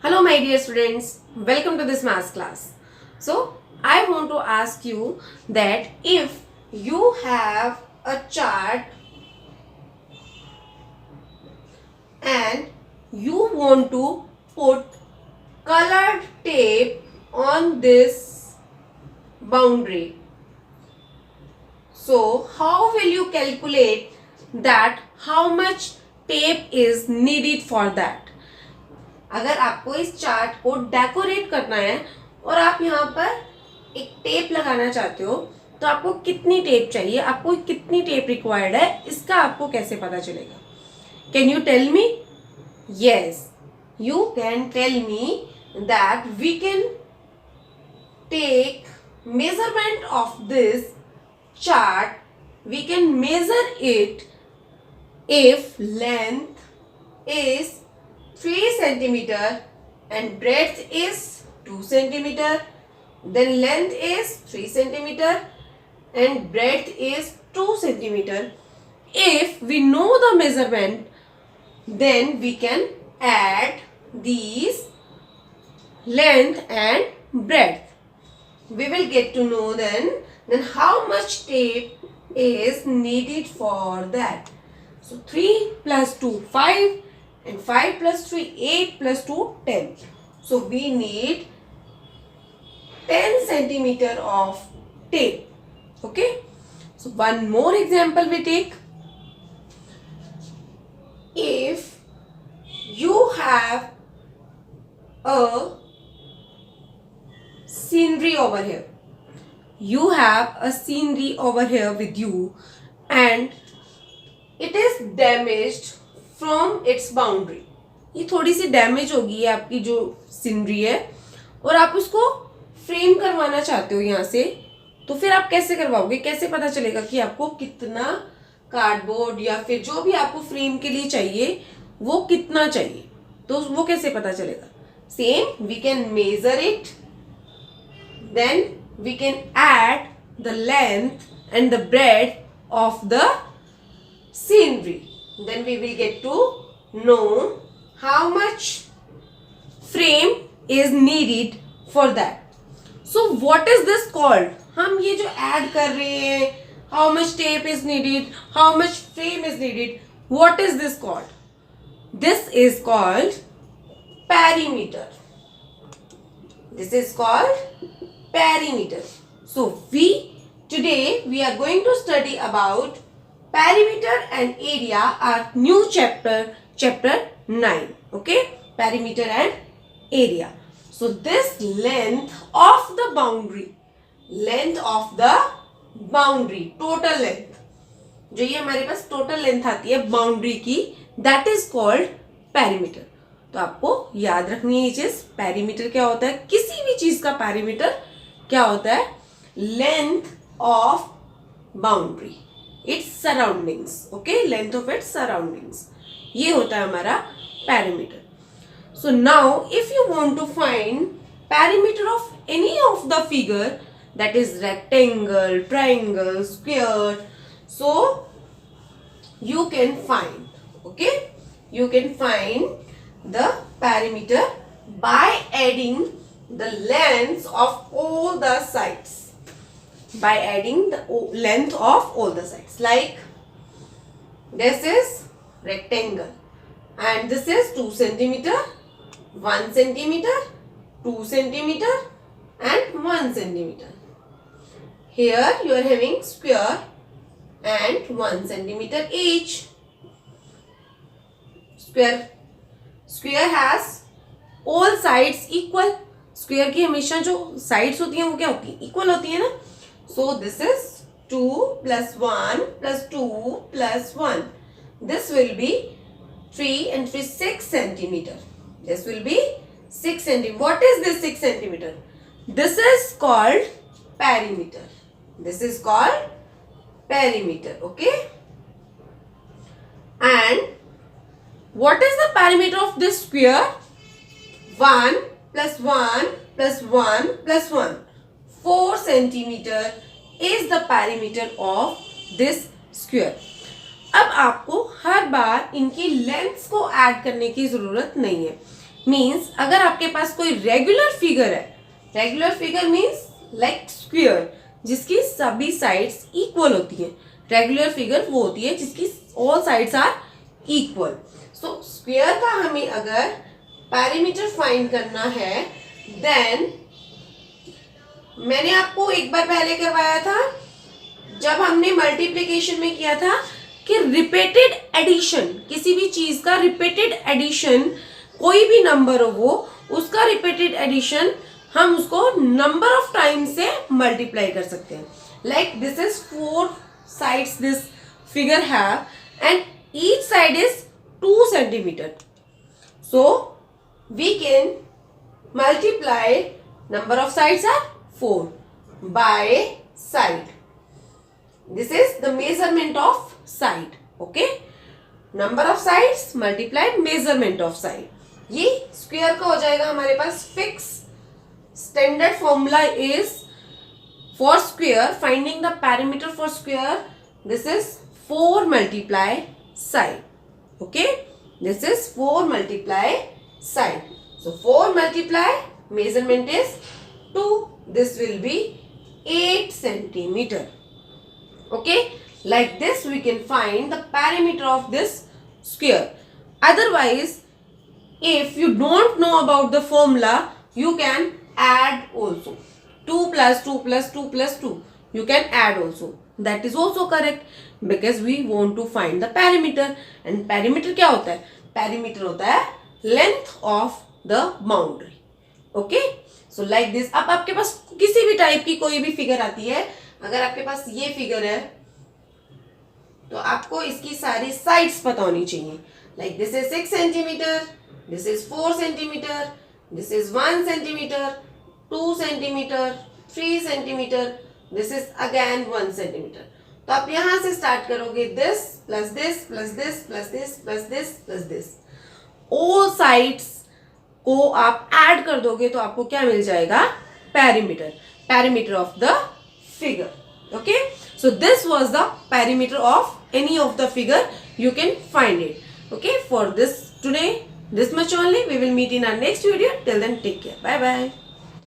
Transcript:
Hello my dear students, welcome to this maths class. So I want to ask you that if you have a chart and you want to put colored tape on this boundary, so how will you calculate that how much tape is needed for that? अगर आपको इस chart को decorate करना है और आप यहाँ पर एक टेप लगाना चाहते हो तो आपको कितनी टेप चाहिए, आपको कितनी टेप रिक्वायर्ड है, इसका आपको कैसे पता चलेगा? Can you tell me? Yes, you can tell me that we can take measurement of this chart. We can measure it if length is 3 centimeter and breadth is 2 centimeter, then length is 3 centimeter and breadth is 2 centimeter. If we know the measurement, then we can add these length and breadth. We will get to know then how much tape is needed for that. So 3 plus 2 5 and 5 plus 3 8 plus 2 10. So we need 10 centimeter of tape. Okay. So one more example we take. If you have a scenery over here, you have a scenery over here with you and it is damaged from its boundary. ये थोड़ी सी damage हो गई है आपकी जो scenery है और आप उसको फ्रेम करवाना चाहते हो यहाँ से, तो फिर आप कैसे करवाओगे? कैसे पता चलेगा कि आपको कितना कार्डबोर्ड या फिर जो भी आपको फ्रेम के लिए चाहिए वो कितना चाहिए? तो वो कैसे पता चलेगा? Same, we can measure it, then we can add the length and the breadth of the scenery. Then we will get to know how much frame is needed for that. So what is this called? हम ये जो add कर रहे हैं, how much tape is needed, how much frame is needed, what is this called? This is called perimeter. This is called perimeter. So today we are going to study about perimeter and area, our new chapter 9. Okay, perimeter and area. So this length of the boundary, total length, जो ये हमारे पास total length आती है boundary की, that is called perimeter. तो आपको याद रखनी है ये चीज. पेरीमीटर क्या होता है? किसी भी चीज का पेरीमीटर क्या होता है? Length of boundary, its surroundings. Okay, length of its surroundings, ये होता है हमारा perimeter. So now if you want to find perimeter of any of the figure, that is rectangle, triangle, square, so you can find, okay, you can find the perimeter by adding the lengths of all the sides, by adding the length of all the sides. Like this is rectangle and this is 2 centimeter, 1 centimeter, 2 centimeter and 1 centimeter. Here you are having square and 1 centimeter each. Square has all sides equal. Square की हमेशा जो sides होती हैं वो क्या होती है? Equal होती है ना. So this is 2 plus 1 plus 2 plus 1. This will be 3 and 3 6 centimeter. This will be 6 centimeter. What is this 6 centimeter? This is called perimeter. This is called perimeter. Okay. And what is the perimeter of this square? 1 plus 1 plus 1 plus 1. 4 centimeter is the perimeter of this square. अब आपको हर बार इनकी lengths को add करने की जरूरत नहीं है. Means अगर आपके पास कोई रेगुलर फिगर है, regular figure means like square जिसकी सभी साइड्स इक्वल होती है। रेगुलर फिगर वो होती है जिसकी all sides are equal. So square का हमें अगर पैरीमीटर फाइंड करना है, देन मैंने आपको एक बार पहले करवाया था जब हमने मल्टीप्लिकेशन में किया था कि रिपीटेड एडिशन, किसी भी चीज का रिपीटेड एडिशन, कोई भी नंबर हो वो, उसका रिपीटेड एडिशन हम उसको नंबर ऑफ टाइम से मल्टीप्लाई कर सकते हैं। Like this is 4 sides this figure have and each side is 2 centimeter. So we can multiply, number of sides are 4 by side. This is the measurement of side. Okay, number of sides multiplied measurement of side. ये square का हो जाएगा हमारे पास fix. Standard formula is for square, finding the perimeter for square, this is 4 multiply side. Okay, this is 4 multiply side. So 4 multiply measurement is 2. This will be 8 centimeter. Okay, like this we can find the perimeter of this square. Otherwise, if you don't know about the formula, you can add also. 2 plus 2 plus 2 plus 2. You can add also. That is also correct because we want to find the perimeter. And perimeter क्या होता है? Perimeter होता है length of the boundary. Okay? So like this. अब आपके पास किसी भी type की कोई भी फिगर आती है, अगर आपके पास ये फिगर है तो आपको इसकी सारी साइड्स पता होनी चाहिए। Like this is 6 centimeter, this is 4 centimeter, this is 1 centimeter, 2 centimeter, 3 centimeter, this is again 1 centimeter. तो आप यहां से स्टार्ट करोगे this plus this plus this plus this plus this plus this, all sides को आप ऐड कर दोगे तो आपको क्या मिल जाएगा? perimeter, perimeter of the figure. Okay, so this was the perimeter of any of the figure. You can find it. Okay, for this today this much only. We will meet in our next video. Till then, take care. Bye bye.